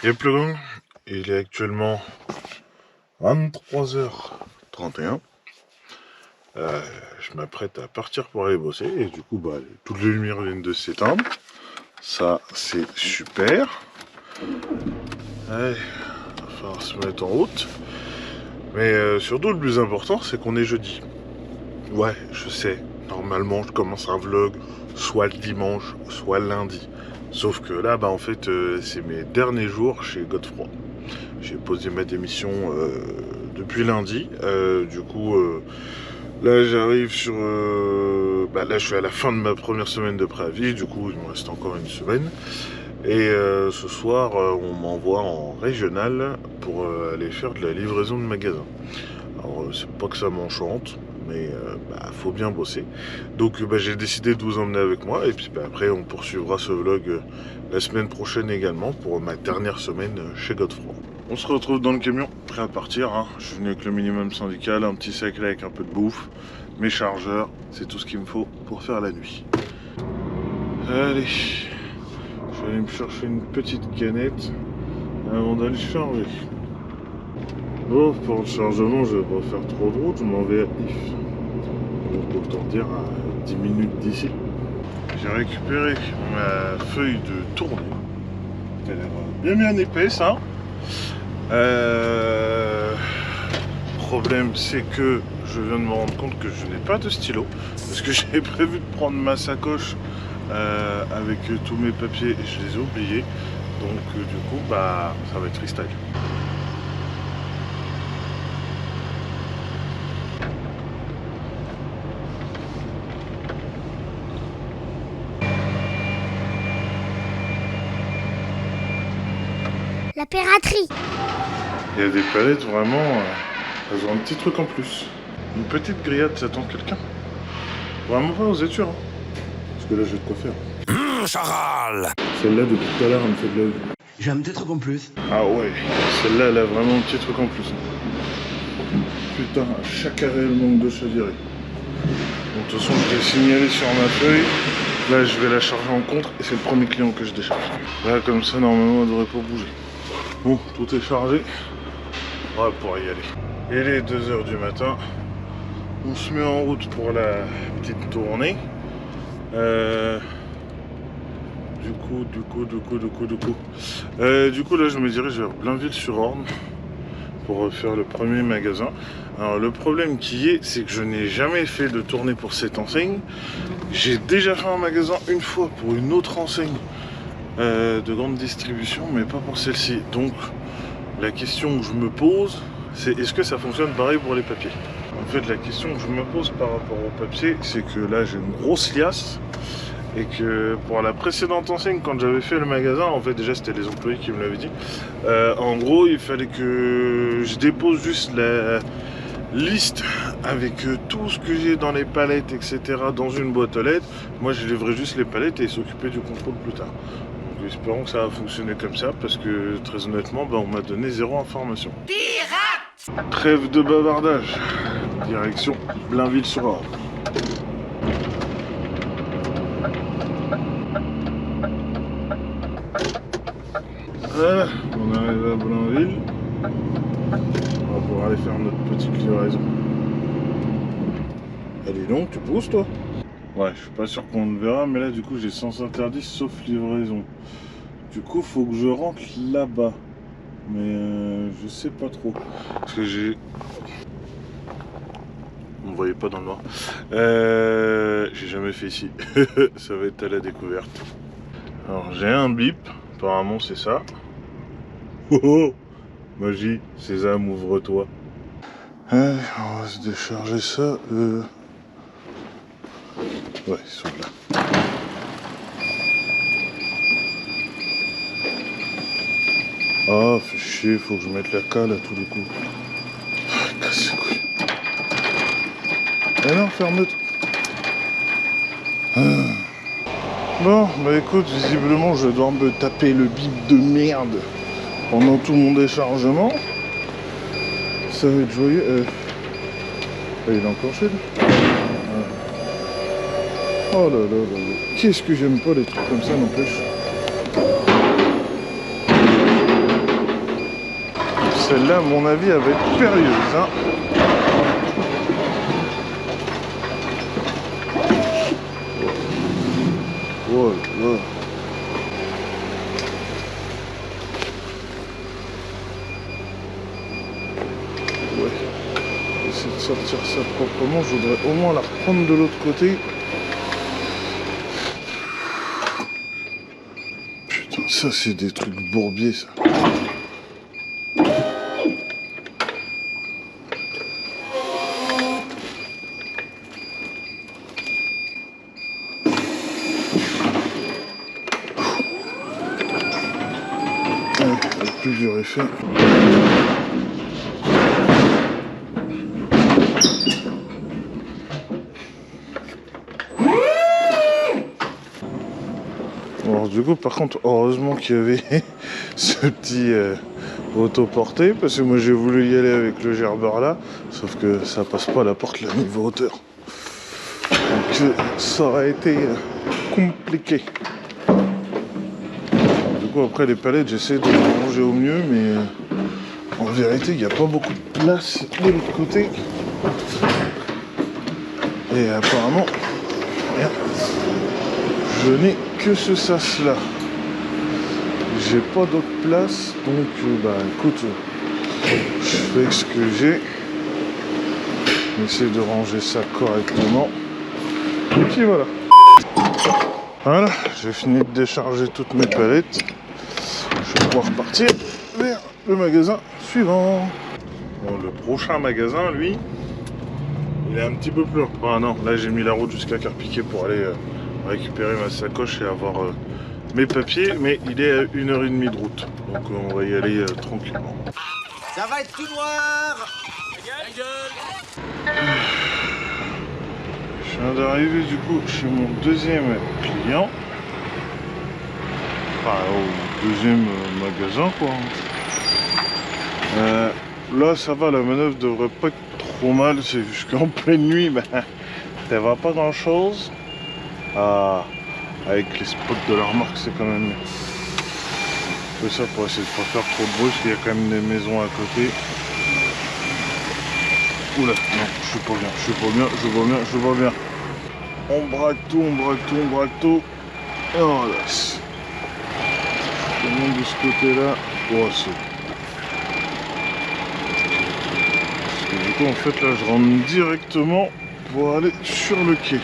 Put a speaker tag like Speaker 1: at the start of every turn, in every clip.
Speaker 1: Yep le gang, il est actuellement 23h31. Je m'apprête à partir pour aller bosser et du coup toutes les lumières viennent de s'éteindre. Ça c'est super. Allez, il va falloir se mettre en route. Mais surtout le plus important c'est qu'on est jeudi. Ouais, je sais, normalement je commence un vlog soit le dimanche, soit le lundi. Sauf que là, en fait, c'est mes derniers jours chez Godefroy. J'ai posé ma démission depuis lundi. Là, j'arrive sur... là, je suis à la fin de ma première semaine de préavis. Du coup, il me reste encore une semaine. Et ce soir, on m'envoie en régional pour aller faire de la livraison de magasin. Alors, c'est pas que ça m'enchante, mais faut bien bosser. Donc j'ai décidé de vous emmener avec moi et puis après on poursuivra ce vlog la semaine prochaine également pour ma dernière semaine chez Godefroy. On se retrouve dans le camion, prêt à partir, hein. Je suis venu avec le minimum syndical, un petit sac là avec un peu de bouffe, mes chargeurs, c'est tout ce qu'il me faut pour faire la nuit. Allez, je vais aller me chercher une petite canette avant d'aller charger. Bon, pour le chargement, je vais pas faire trop de route, je m'en vais à If. Donc autant dire à 10 minutes d'ici. J'ai récupéré ma feuille de tournée. Elle a l'air bien épaisse, hein. Problème, c'est que je viens de me rendre compte que je n'ai pas de stylo. Parce que j'ai prévu de prendre ma sacoche avec tous mes papiers et je les ai oubliés. Donc du coup, ça va être freestyle.
Speaker 2: La piraterie.
Speaker 1: Il y a des palettes vraiment, elles ont un petit truc en plus. Une petite grillade, ça attend quelqu'un. Vraiment pas, vous êtes sûr, hein. Parce que là j'ai de quoi faire.
Speaker 3: Charal.
Speaker 1: Celle-là depuis tout à l'heure elle me fait de l'œil.
Speaker 3: J'ai un petit truc en plus.
Speaker 1: Ah ouais, celle-là elle a vraiment un petit truc en plus. Putain, à chaque arrêt elle manque de chavirer. Bon, de toute façon je l'ai signalé sur ma feuille. Là je vais la charger en contre et c'est le premier client que je décharge. Là comme ça normalement elle devrait pas bouger. Bon, tout est chargé. On va pouvoir y aller. Il est 2h du matin. On se met en route pour la petite tournée. Du coup là je me dirige vers Blainville-sur-Orne pour faire le premier magasin. Alors le problème qui est, c'est que je n'ai jamais fait de tournée pour cette enseigne. J'ai déjà fait un magasin une fois pour une autre enseigne de grande distribution, mais pas pour celle-ci. Donc la question que je me pose, c'est est-ce que ça fonctionne pareil pour les papiers? En fait la question que je me pose par rapport aux papiers, c'est que là j'ai une grosse liasse. Et que pour la précédente enseigne, quand j'avais fait le magasin, en fait déjà c'était les employés qui me l'avaient dit, en gros il fallait que je dépose juste la liste avec tout ce que j'ai dans les palettes, etc. dans une boîte aux lettres. Moi je livrais juste les palettes et s'occuper du contrôle plus tard. Donc espérons que ça va fonctionner comme ça, parce que très honnêtement on m'a donné zéro information. Pirate! Trêve de bavardage, direction Blainville-sur-Orne. Voilà, on arrive à Blainville. On va pouvoir aller faire notre petite livraison. Allez donc, tu pousses toi? Ouais, je suis pas sûr qu'on le verra, mais là du coup j'ai sens interdit sauf livraison. Du coup faut que je rentre là-bas. Mais je sais pas trop. Parce que j'ai... On ne voyait pas dans le noir. J'ai jamais fait ici. Ça va être à la découverte. Alors j'ai un bip, apparemment c'est ça. Oh oh, magie, Sésame, ouvre-toi. Allez, on va se décharger ça. Ouais, ils sont là. Ah, fait chier, faut que je mette la cale à tous les coups. Ah, casse les couilles. Eh non, ferme-toi. Bon, écoute, visiblement je dois me taper le bip de merde pendant tout mon déchargement. Ça va être joyeux. Il est encore chez lui. Oh là là là là. Qu'est-ce que j'aime pas les trucs comme ça, n'empêche. celle-là, à mon avis, elle va être périlleuse. Hein. Oh là là. Ouais. Essayer de sortir ça proprement. Je voudrais au moins la reprendre de l'autre côté. Putain, ça c'est des trucs bourbiers, ça. Plusieurs effets. Alors du coup par contre heureusement qu'il y avait ce petit autoporté parce que moi j'ai voulu y aller avec le gerbeur là sauf que ça passe pas à la porte là niveau hauteur donc ça aurait été compliqué. Du coup après les palettes j'essaie de les ranger au mieux mais en vérité il n'y a pas beaucoup de place de l'autre côté et apparemment merde, je n'ai que ce sas là, j'ai pas d'autre place donc bah écoute je fais avec ce que j'ai, j'essaie de ranger ça correctement et puis voilà. Voilà, j'ai fini de décharger toutes mes palettes. Je vais pouvoir partir vers le magasin suivant. Bon, le prochain magasin, lui, il est un petit peu plus loin. Ah non, là j'ai mis la route jusqu'à Carpiquet pour aller récupérer ma sacoche et avoir mes papiers. Mais il est à 1h30 de route. Donc on va y aller tranquillement.
Speaker 2: Ça va être tout noir. Ta gueule.
Speaker 1: Je viens d'arriver du coup chez mon deuxième client. Enfin au deuxième magasin quoi. Là ça va, la manœuvre devrait pas être trop mal, c'est juste qu'en pleine nuit bah, ça va pas grand chose. Avec les spots de la remorque c'est quand même... Je fais ça pour essayer de pas faire trop de bruit parce qu'il y a quand même des maisons à côté. Oula, non, je suis pas bien, je suis pas bien, je vois bien, je vois bien. On braque tout, on braque tout, on braque tout. Et on laisse. Je monte de ce côté-là. Oh, c'est... Parce que du coup, en fait, là, je rentre directement pour aller sur le quai.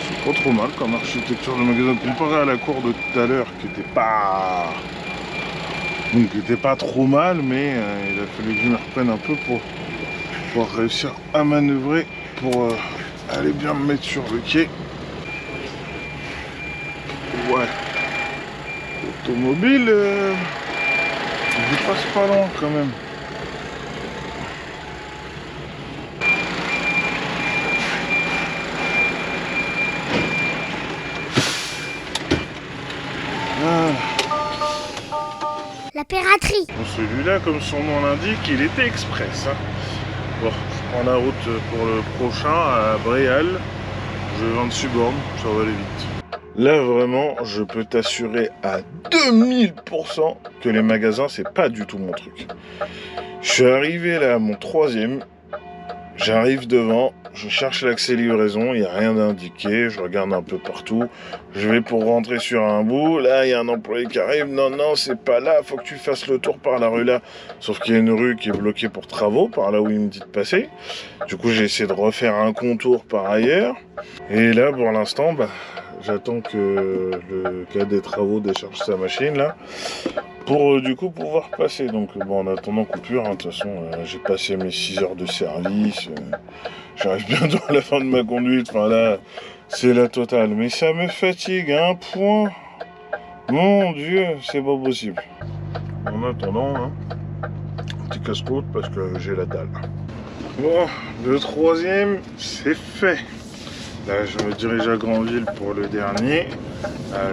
Speaker 1: C'est pas trop mal comme architecture de magasin comparé à la cour de tout à l'heure qui était pas... Donc, qui était pas trop mal, mais il a fallu que je me reprenne un peu pour pouvoir réussir à manœuvrer pour aller bien me mettre sur le quai. Ouais. Automobile, je passe pas loin quand même.
Speaker 4: La piraterie.
Speaker 1: Bon, celui-là, comme son nom l'indique, il était express. Hein. Bon, je prends la route pour le prochain à Bréal. Je vais vendre Suborne, ça va aller vite. Là, vraiment, je peux t'assurer à 2000% que les magasins, c'est pas du tout mon truc. Je suis arrivé là à mon troisième. J'arrive devant, je cherche l'accès livraison, il n'y a rien d'indiqué, je regarde un peu partout. Je vais pour rentrer sur un bout, là il y a un employé qui arrive, non, non, c'est pas là, faut que tu fasses le tour par la rue là. Sauf qu'il y a une rue qui est bloquée pour travaux, par là où il me dit de passer. Du coup j'ai essayé de refaire un contour par ailleurs. Et là pour l'instant, bah, j'attends que le gars des travaux décharge sa machine là. Pour du coup pouvoir passer, donc bon en attendant coupure, hein, de toute façon j'ai passé mes 6 heures de service, j'arrive bientôt à la fin de ma conduite, enfin là c'est la totale, mais ça me fatigue à un point, mon dieu c'est pas possible. En attendant, hein, petit casse-croûte parce que j'ai la dalle. Bon, le troisième c'est fait. Là, je me dirige à Granville pour le dernier.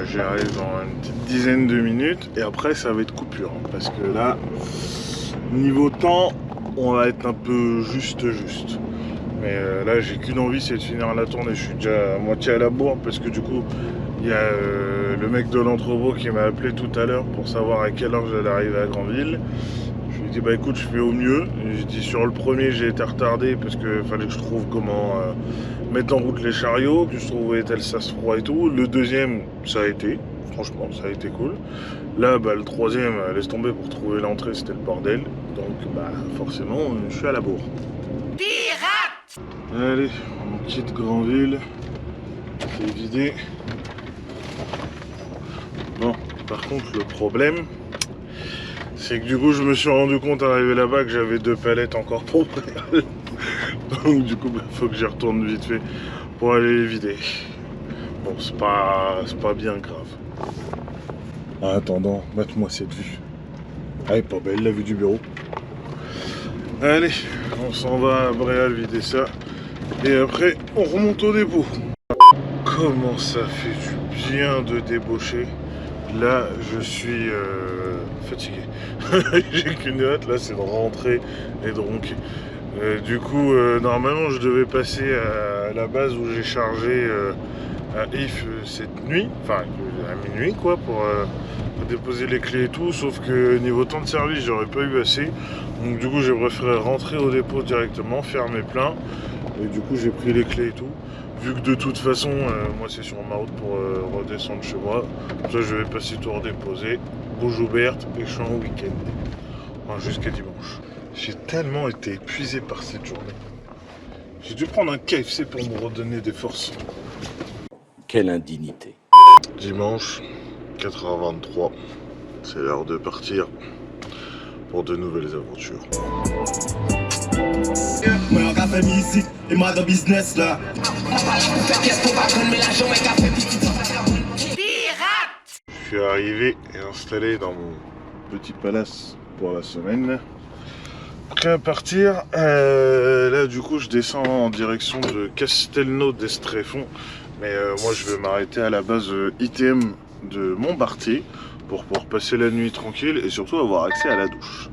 Speaker 1: J'arrive dans une petite dizaine de minutes. Et après, ça va être coupure. Hein, parce que là, niveau temps, on va être un peu juste. Mais là, j'ai qu'une envie, c'est de finir la tournée. Je suis déjà à moitié à la bourre parce que du coup, Il y a le mec de l'entrepôt qui m'a appelé tout à l'heure pour savoir à quelle heure j'allais arriver à Granville. Je lui ai dit bah écoute, je fais au mieux. J'ai dit sur le premier j'ai été retardé parce que fallait que je trouve comment mettre en route les chariots, que je trouve où était le sas-froid et tout. Le deuxième ça a été, franchement ça a été cool. Là bah le troisième, laisse tomber, pour trouver l'entrée c'était le bordel. Donc bah forcément je suis à la bourre. Pirate! Allez, on quitte Granville. C'est vidé. Bon, par contre le problème c'est que du coup je me suis rendu compte arrivé là-bas que j'avais 2 palettes encore pour Bréal. Donc du coup faut que j'y retourne vite fait pour aller les vider. Bon c'est pas bien grave. En attendant, mate-moi cette vue. Ah, elle est pas belle la vue du bureau. Allez, on s'en va à Bréal vider ça. Et après on remonte au dépôt. Comment ça fait du bien de débaucher. Là je suis fatigué. J'ai qu'une hâte là, c'est de rentrer et de ronquer. Du coup normalement je devais passer à la base où j'ai chargé à If cette nuit, enfin à minuit quoi, pour déposer les clés et tout, sauf que niveau temps de service j'aurais pas eu assez. Donc du coup j'ai préféré rentrer au dépôt directement, faire mes pleins, et du coup j'ai pris les clés et tout. Vu que de toute façon, moi c'est sur ma route pour redescendre chez moi. Comme ça je vais passer tout redéposer. Bonjour Berthe, et je suis en week-end. Enfin, jusqu'à dimanche. J'ai tellement été épuisé par cette journée. J'ai dû prendre un KFC pour me redonner des forces.
Speaker 2: Quelle indignité.
Speaker 1: Dimanche, 4h23. C'est l'heure de partir pour de nouvelles aventures.
Speaker 5: Moi on a fait musique et moi dans business là.
Speaker 1: Je suis arrivé et installé dans mon petit palace pour la semaine. Prêt à partir. Là du coup je descends en direction de Castelnau d'Estrefont. Mais moi je vais m'arrêter à la base ITM de Montbartier pour pouvoir passer la nuit tranquille et surtout avoir accès à la douche.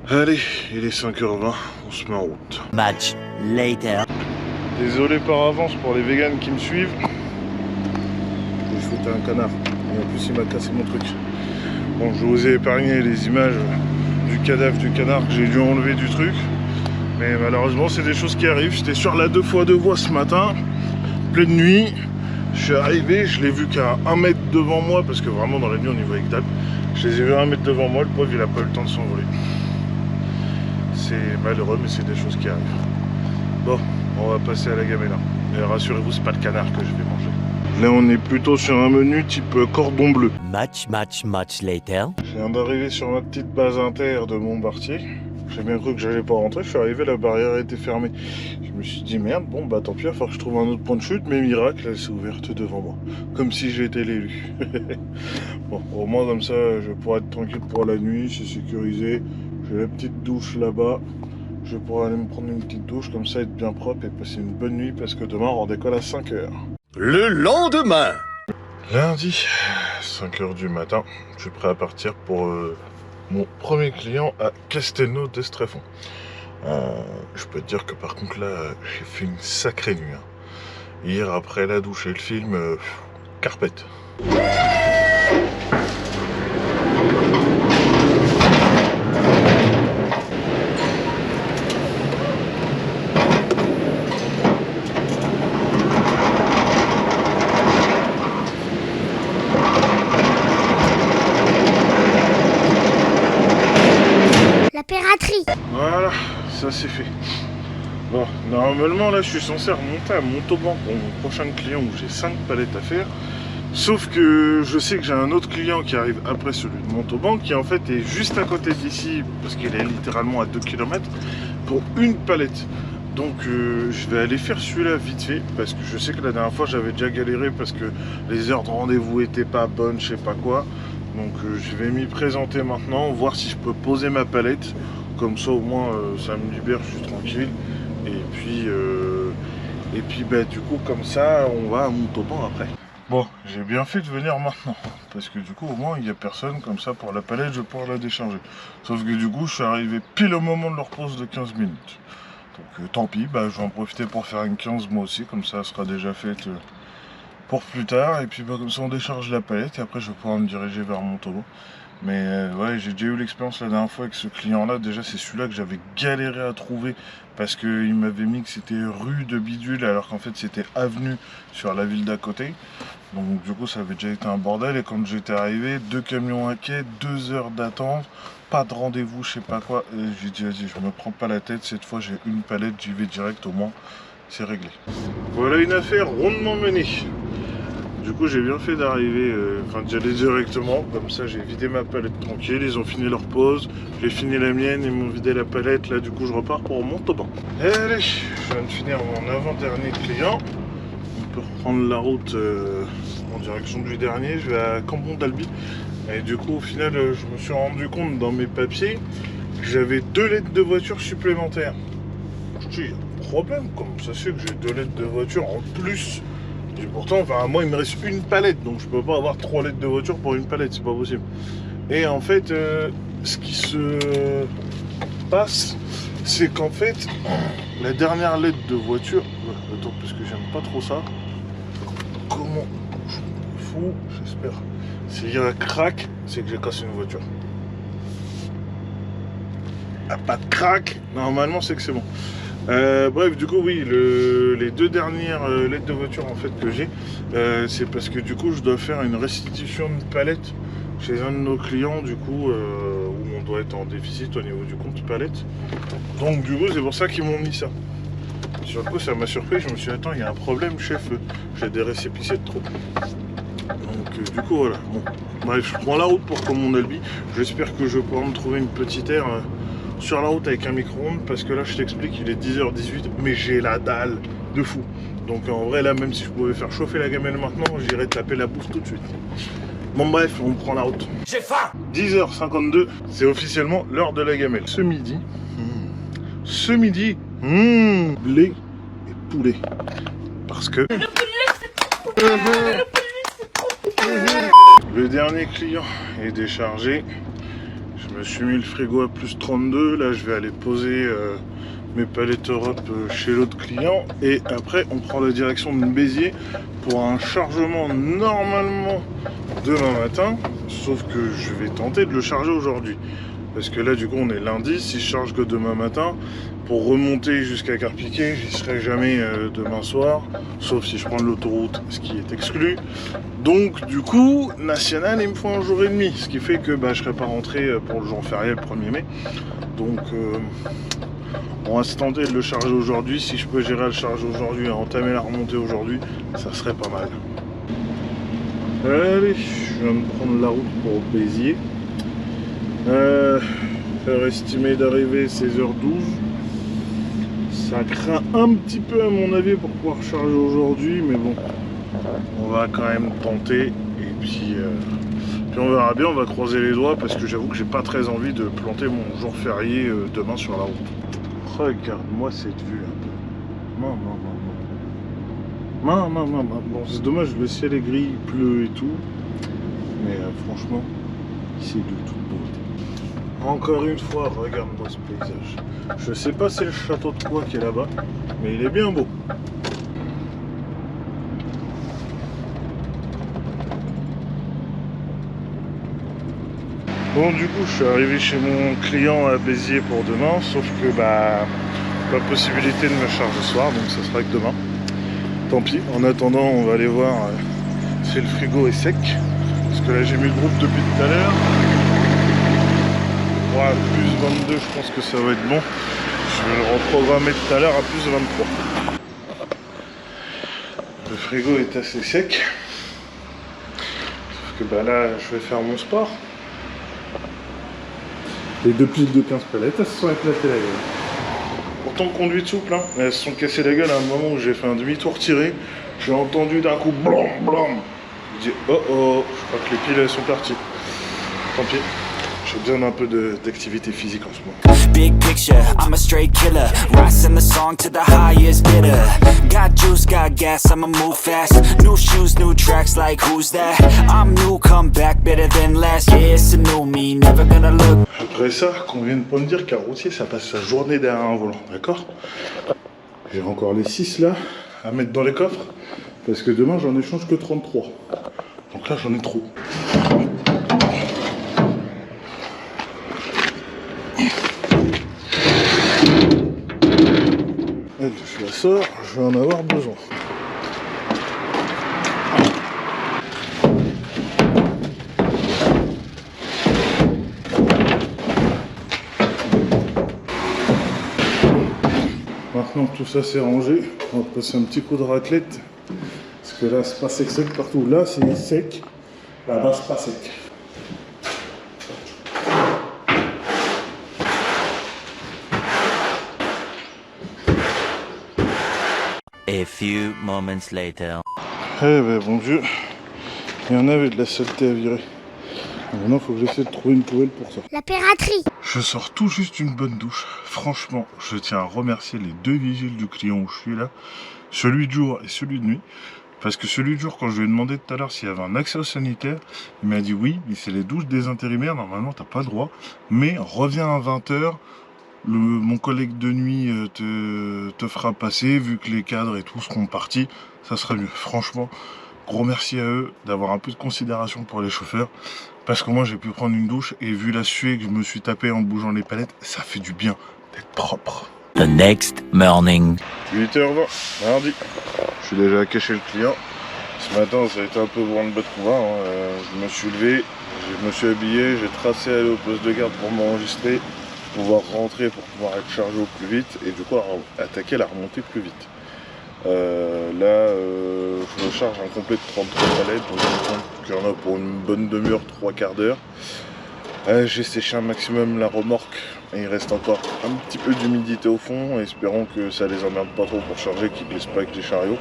Speaker 1: Allez, il est 5h20, on se met en route.
Speaker 3: Much later.
Speaker 1: Désolé par avance pour les véganes qui me suivent. J'ai shooté un canard. Et en plus il m'a cassé mon truc. Bon, je vous ai épargné les images du cadavre du canard que j'ai dû enlever du truc. Mais malheureusement c'est des choses qui arrivent. J'étais sur la 2x2 voies ce matin, pleine nuit. Je suis arrivé, je l'ai vu qu'à 1 mètre devant moi, parce que vraiment dans la nuit on y voyait que dalle. Je les ai vus à 1 mètre devant moi, le pauvre il a pas eu le temps de s'envoler. C'est malheureux mais c'est des choses qui arrivent. Bon, on va passer à la gamella. Mais rassurez-vous, c'est pas le canard que je vais manger. Là on est plutôt sur un menu type cordon bleu.
Speaker 3: Much later.
Speaker 1: Je viens d'arriver sur ma petite base inter de Montbartier. J'ai bien cru que j'allais pas rentrer, je suis arrivé, la barrière était fermée. Je me suis dit merde, bon bah tant pis, il va falloir que je trouve un autre point de chute, mais miracle, elle s'est ouverte devant moi. Comme si j'étais l'élu. Bon, au moins comme ça, je pourrais être tranquille pour la nuit, c'est sécurisé. J'ai la petite douche là-bas. Je pourrais aller me prendre une petite douche, comme ça être bien propre et passer une bonne nuit, parce que demain on redécolle à 5h.
Speaker 2: Le lendemain.
Speaker 1: Lundi, 5h du matin, je suis prêt à partir pour mon premier client à Castelnau d'Estrefont. Je peux te dire que par contre là, j'ai fait une sacrée nuit. Hier, après la douche et le film, carpette.
Speaker 4: La piraterie.
Speaker 1: Voilà, ça c'est fait. Bon, normalement là je suis censé remonter à Montauban pour mon prochain client où j'ai 5 palettes à faire. Sauf que je sais que j'ai un autre client qui arrive après celui de Montauban qui en fait est juste à côté d'ici parce qu'il est littéralement à 2 km pour une palette. Donc je vais aller faire celui-là vite fait parce que je sais que la dernière fois j'avais déjà galéré parce que les heures de rendez-vous étaient pas bonnes, je sais pas quoi. Donc je vais m'y présenter maintenant, voir si je peux poser ma palette. Comme ça au moins ça me libère, je suis tranquille. Et puis bah, du coup comme ça on va à Montauban après. Bon, j'ai bien fait de venir maintenant. Parce que du coup au moins il n'y a personne, comme ça pour la palette je vais pouvoir la décharger. Sauf que du coup je suis arrivé pile au moment de leur pause de 15 minutes. Donc tant pis, bah, je vais en profiter pour faire une 15 moi aussi, comme ça elle sera déjà faite pour plus tard. Et puis bah, comme ça on décharge la palette et après je vais pouvoir me diriger vers Montauban. Mais ouais, j'ai déjà eu l'expérience la dernière fois avec ce client là. Déjà c'est celui-là que j'avais galéré à trouver parce qu'il m'avait mis que c'était rue de Bidule alors qu'en fait c'était avenue sur la ville d'à côté. Donc du coup ça avait déjà été un bordel. Et quand j'étais arrivé, 2 camions à quai, 2 heures d'attente, pas de rendez-vous, je sais pas quoi. Et j'ai dit vas-y, je me prends pas la tête, cette fois j'ai une palette, j'y vais direct, au moins c'est réglé. Voilà une affaire rondement menée. Du coup j'ai bien fait d'arriver, d'y aller directement, comme ça j'ai vidé ma palette tranquille, ils ont fini leur pause, j'ai fini la mienne, ils m'ont vidé la palette, là du coup je repars pour Montauban. Allez, je viens de finir mon avant-dernier client, on peut reprendre la route en direction du dernier, je vais à Cambon d'Albi. Et du coup au final je me suis rendu compte dans mes papiers que j'avais 2 lettres de voiture supplémentaires. Je dis, il y a un problème, comme ça se fait que j'ai 2 lettres de voiture en plus. Et pourtant, enfin, moi il me reste une palette, donc je peux pas avoir 3 lettres de voiture pour une palette, c'est pas possible. Et en fait, ce qui se passe, c'est qu'en fait, la dernière lettre de voiture, attends, parce que j'aime pas trop ça. Comment je me fous, j'espère. S'il y a un crack, c'est que j'ai cassé une voiture. Ah, pas de crack, normalement c'est que c'est bon. Bref, du coup, oui, les 2 dernières lettres de voiture en fait que j'ai, c'est parce que du coup, je dois faire une restitution de palette chez un de nos clients, du coup, où on doit être en déficit au niveau du compte palette. Donc, du coup, c'est pour ça qu'ils m'ont mis ça. Sur le coup, ça m'a surpris. Je me suis dit, attends, il y a un problème, chef. J'ai des récépissés de trop. Donc, du coup, voilà. Bon, bref, je prends la route pour Cambon d'Albi. J'espère que je vais pouvoir me trouver une petite aire sur la route avec un micro-ondes, parce que là je t'explique, il est 10h18 mais j'ai la dalle de fou. Donc en vrai là, même si je pouvais faire chauffer la gamelle maintenant, j'irais taper la bouffe tout de suite. Bon bref, on prend la route.
Speaker 2: J'ai faim.
Speaker 1: 10h52, c'est officiellement l'heure de la gamelle. Ce midi, blé et poulet. Parce que le dernier client est déchargé. Je me suis mis le frigo à plus 32, là je vais aller poser mes palettes Europe chez l'autre client et après on prend la direction de Béziers pour un chargement normalement demain matin, sauf que je vais tenter de le charger aujourd'hui parce que là du coup on est lundi, si je charge que demain matin, pour remonter jusqu'à Carpiquet, j'y serai jamais demain soir, sauf si je prends l'autoroute, ce qui est exclu. Donc du coup, national, il me faut un jour et demi, ce qui fait que je ne serai pas rentré pour le jour férié le 1er mai. Donc on va se tenter de le charger aujourd'hui. Si je peux gérer à le charger aujourd'hui et entamer la remontée aujourd'hui, ça serait pas mal. Allez, je viens de prendre la route pour Béziers. Heure estimée d'arrivée 16h12. Ça craint un petit peu à mon avis pour pouvoir charger aujourd'hui, mais bon, on va quand même tenter et puis on verra bien, on va croiser les doigts parce que j'avoue que j'ai pas très envie de planter mon jour férié demain sur la route. Regarde-moi cette vue un peu. Maman. Bon, c'est dommage, le ciel est gris, il pleut et tout, mais franchement, c'est de toute beauté. Encore une fois, regarde-moi ce paysage. Je sais pas c'est le château de quoi qui est là-bas, mais il est bien beau. Bon, du coup, je suis arrivé chez mon client à Béziers pour demain, sauf que pas possibilité de me charger ce soir, donc ça sera que demain. Tant pis, en attendant, on va aller voir si le frigo est sec, parce que là j'ai mis le groupe depuis tout à l'heure. Ouais, plus 22, je pense que ça va être bon. Je vais le reprogrammer tout à l'heure à plus 23. Le frigo est assez sec. Sauf que là, je vais faire mon sport. Les 2 piles de 15 palettes, elles se sont éclatées la gueule. Pourtant conduite souple, hein. Elles se sont cassées la gueule à un moment où j'ai fait un demi-tour tiré. J'ai entendu d'un coup blam blam. Je dis oh oh, je crois que les piles elles sont parties. Tant pis. J'ai besoin d'un peu d'activité physique en ce moment.
Speaker 6: Big picture, I'm a straight killer. Rising the song to the highest bidder. Got juice, got gas, I'ma move fast. New shoes, new tracks, like who's that? I'm new, come back better than last. Yeah, it's a new me, never gonna look.
Speaker 1: Après ça, qu'on vienne pas me dire qu'un routier ça passe sa journée derrière un volant, d'accord? J'ai encore les 6 là à mettre dans les coffres. Parce que demain, j'en échange que 33. Donc là, j'en ai trop. Elle, je la sors, je vais en avoir besoin. Maintenant que tout ça c'est rangé, on va passer un petit coup de raclette. Parce que là c'est pas sec partout. Là c'est sec, là-bas c'est pas sec.
Speaker 3: A few moments later.
Speaker 1: Eh ben bon Dieu, il y en avait de la saleté à virer. Maintenant, il faut que j'essaie de trouver une poubelle pour ça.
Speaker 4: La piraterie.
Speaker 1: Je sors tout juste une bonne douche. Franchement, je tiens à remercier les deux vigiles du client où je suis là. Celui de jour et celui de nuit. Parce que celui de jour, quand je lui ai demandé tout à l'heure s'il y avait un accès au sanitaire, il m'a dit oui, mais c'est les douches des intérimaires. Normalement, t'as pas le droit. Mais reviens à 20h. Mon collègue de nuit te fera passer. Vu que les cadres et tout seront partis, ça serait mieux. Franchement, gros merci à eux d'avoir un peu de considération pour les chauffeurs. Parce que moi j'ai pu prendre une douche et vu la suée que je me suis tapé en bougeant les palettes, ça fait du bien d'être propre.
Speaker 3: The next morning.
Speaker 1: 8h20, mardi. Je suis déjà caché le client. Ce matin ça a été un peu branle bas de combat. Je me suis levé, je me suis habillé, j'ai tracé aller au poste de garde pour m'enregistrer, pouvoir rentrer pour pouvoir être chargé au plus vite et du coup attaquer la remontée plus vite. Là, je recharge un complet de 33 palettes, donc je pense qu'il y en a pour une bonne demi-heure, 3/4 d'heure. J'ai séché un maximum la remorque et il reste encore un petit peu d'humidité au fond. Espérons que ça les emmerde pas trop pour charger, qu'ils ne glissent pas avec les chariots.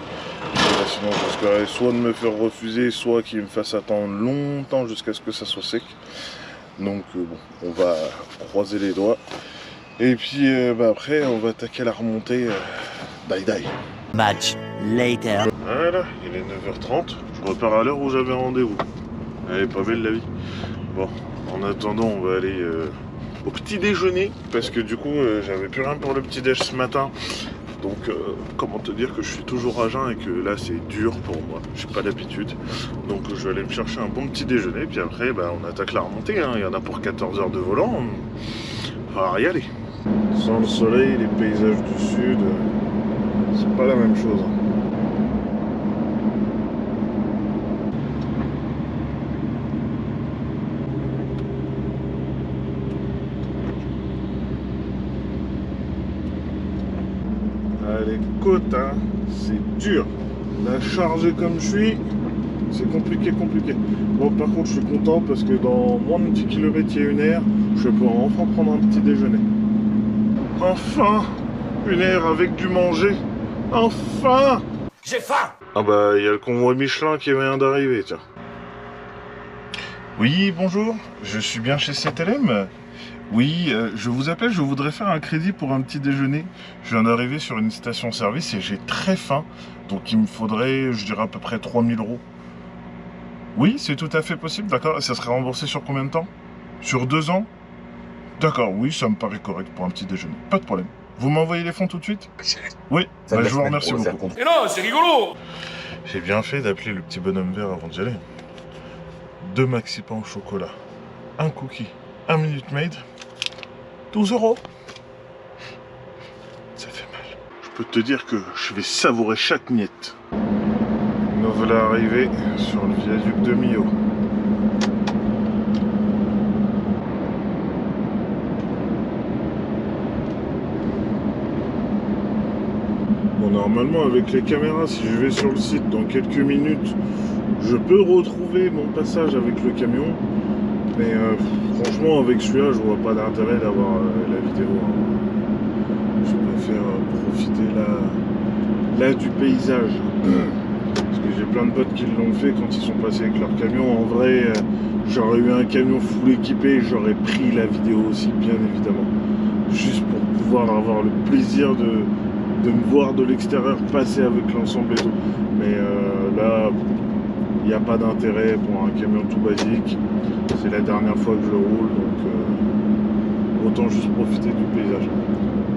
Speaker 1: Sinon, je risquerais soit de me faire refuser, soit qu'ils me fassent attendre longtemps jusqu'à ce que ça soit sec. Donc bon, on va croiser les doigts. Et puis après, on va attaquer la remontée. Die.
Speaker 3: Much later.
Speaker 1: Voilà, il est 9h30. Je repars à l'heure où j'avais rendez-vous. Elle est pas belle la vie. Bon, en attendant, on va aller au petit déjeuner. Parce que du coup, j'avais plus rien pour le petit déj ce matin. Donc, comment te dire que je suis toujours à jeun et que là, c'est dur pour moi. J'ai pas l'habitude. Donc, je vais aller me chercher un bon petit déjeuner. Puis après, on attaque la remontée. Il y en a pour 14 heures de volant. On va y aller. Sans le soleil, les paysages du sud, c'est pas la même chose. Les côtes, hein, c'est dur. La charger comme je suis, c'est compliqué. Bon, par contre, je suis content parce que dans moins de 10 km, il y a une heure, je vais pouvoir enfin prendre un petit déjeuner. Enfin, une heure avec du manger. Enfin.
Speaker 2: J'ai faim.
Speaker 1: Ah bah, il y a le convoi Michelin qui vient d'arriver, tiens. Oui, bonjour, je suis bien chez CTLM. Oui, je vous appelle, je voudrais faire un crédit pour un petit déjeuner. Je viens d'arriver sur une station-service et j'ai très faim. Donc il me faudrait, je dirais à peu près 3000 €. Oui, c'est tout à fait possible, d'accord. Ça serait remboursé sur combien de temps? Sur 2 ans? D'accord, oui, ça me paraît correct pour un petit déjeuner. Pas de problème. Vous m'envoyez les fonds tout de suite? Oui, je vous remercie beaucoup.
Speaker 2: Mais non, c'est rigolo.
Speaker 1: J'ai bien fait d'appeler le petit bonhomme vert avant d'y aller. 2 maxi pains au chocolat, un cookie, un Minute Maid, 12 €. Ça fait mal. Je peux te dire que je vais savourer chaque miette. Nous voilà arrivés sur le viaduc de Millau. Bon, normalement avec les caméras, si je vais sur le site dans quelques minutes, je peux retrouver mon passage avec le camion. Mais franchement avec celui-là, je vois pas d'intérêt d'avoir la vidéo. Je préfère profiter là du paysage. Parce que j'ai plein de potes qui l'ont fait quand ils sont passés avec leur camion. En vrai, j'aurais eu un camion full équipé, j'aurais pris la vidéo aussi, bien évidemment. Juste pour pouvoir avoir le plaisir de me voir de l'extérieur passer avec l'ensemble et tout. Mais là, il n'y a pas d'intérêt pour un camion tout basique. C'est la dernière fois que je le roule, donc autant juste profiter du paysage.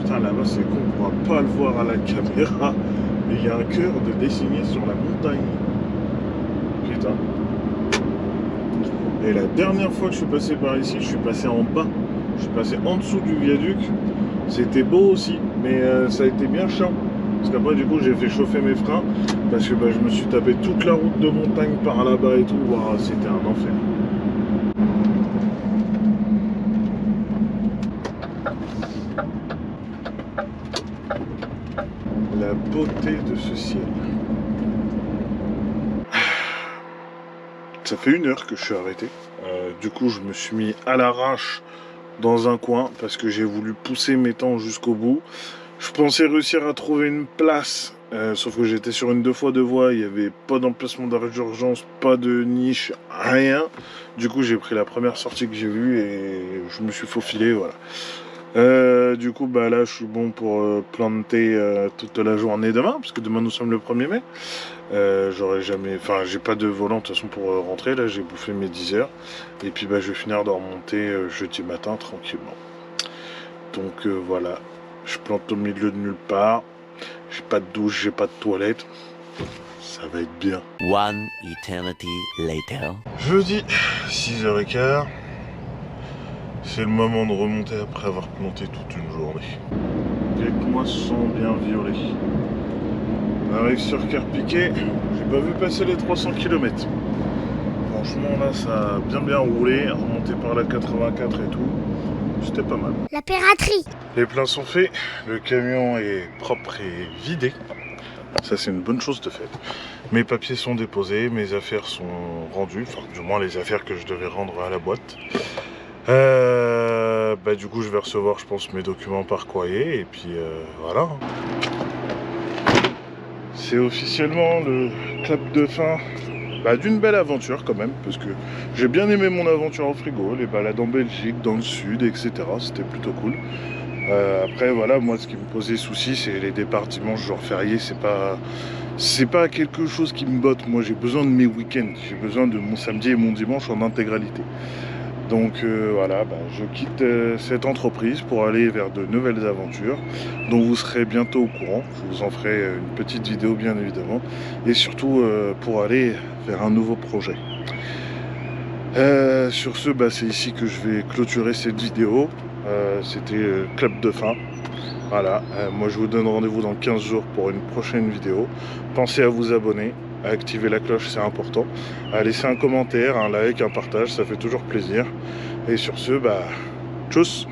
Speaker 1: Putain, là-bas c'est con, on pourra pas le voir à la caméra, Et il y a un cœur de dessiné sur la montagne. Putain. Et la dernière fois que je suis passé par ici, je suis passé en bas. Je suis passé en dessous du viaduc. C'était beau aussi, mais ça a été bien chiant. Parce qu'après, du coup, j'ai fait chauffer mes freins. Parce que je me suis tapé toute la route de montagne par là-bas et tout. Wow, c'était un enfer. La beauté de ce ciel. Ça fait 1 heure que je suis arrêté. Du coup, je me suis mis à l'arrache dans un coin parce que j'ai voulu pousser mes temps jusqu'au bout. Je pensais réussir à trouver une place, sauf que j'étais sur une 2x2 voies, il n'y avait pas d'emplacement d'arrêt d'urgence, pas de niche, rien. Du coup, j'ai pris la première sortie que j'ai vue et je me suis faufilé, voilà. Du coup, bah là, je suis bon pour planter toute la journée demain, parce que demain nous sommes le 1er mai. J'ai pas de volant de toute façon pour rentrer. Là, j'ai bouffé mes 10 heures. Et puis, bah, je vais finir de remonter jeudi matin tranquillement. Donc voilà, je plante au milieu de nulle part. J'ai pas de douche, j'ai pas de toilette. Ça va être bien.
Speaker 3: One eternity later.
Speaker 1: Jeudi, 6h15. C'est le moment de remonter après avoir planté toute une journée. Les moissons bien violées. On arrive sur Carpiquet. J'ai pas vu passer les 300 km. Franchement là ça a bien roulé. Remonté par la 84 et tout. C'était pas mal.
Speaker 4: La piraterie.
Speaker 1: Les pleins sont faits. Le camion est propre et vidé. Ça c'est une bonne chose de fait. Mes papiers sont déposés. Mes affaires sont rendues. Enfin du moins les affaires que je devais rendre à la boîte. Du coup je vais recevoir je pense mes documents par courrier et puis voilà. C'est officiellement le clap de fin d'une belle aventure quand même, parce que j'ai bien aimé mon aventure en frigo, les balades en Belgique, dans le sud, etc. C'était plutôt cool. Après voilà, moi ce qui me posait souci c'est les départs dimanche, jour férié, c'est pas quelque chose qui me botte. Moi j'ai besoin de mes week-ends, j'ai besoin de mon samedi et mon dimanche en intégralité. Donc voilà, je quitte cette entreprise pour aller vers de nouvelles aventures dont vous serez bientôt au courant. Je vous en ferai une petite vidéo bien évidemment. Et surtout pour aller vers un nouveau projet. Sur ce, c'est ici que je vais clôturer cette vidéo. C'était clap de fin. Voilà, moi je vous donne rendez-vous dans 15 jours pour une prochaine vidéo. Pensez à vous abonner, à activer la cloche, c'est important, à laisser un commentaire, un like, un partage, ça fait toujours plaisir. Et sur ce, tchuss.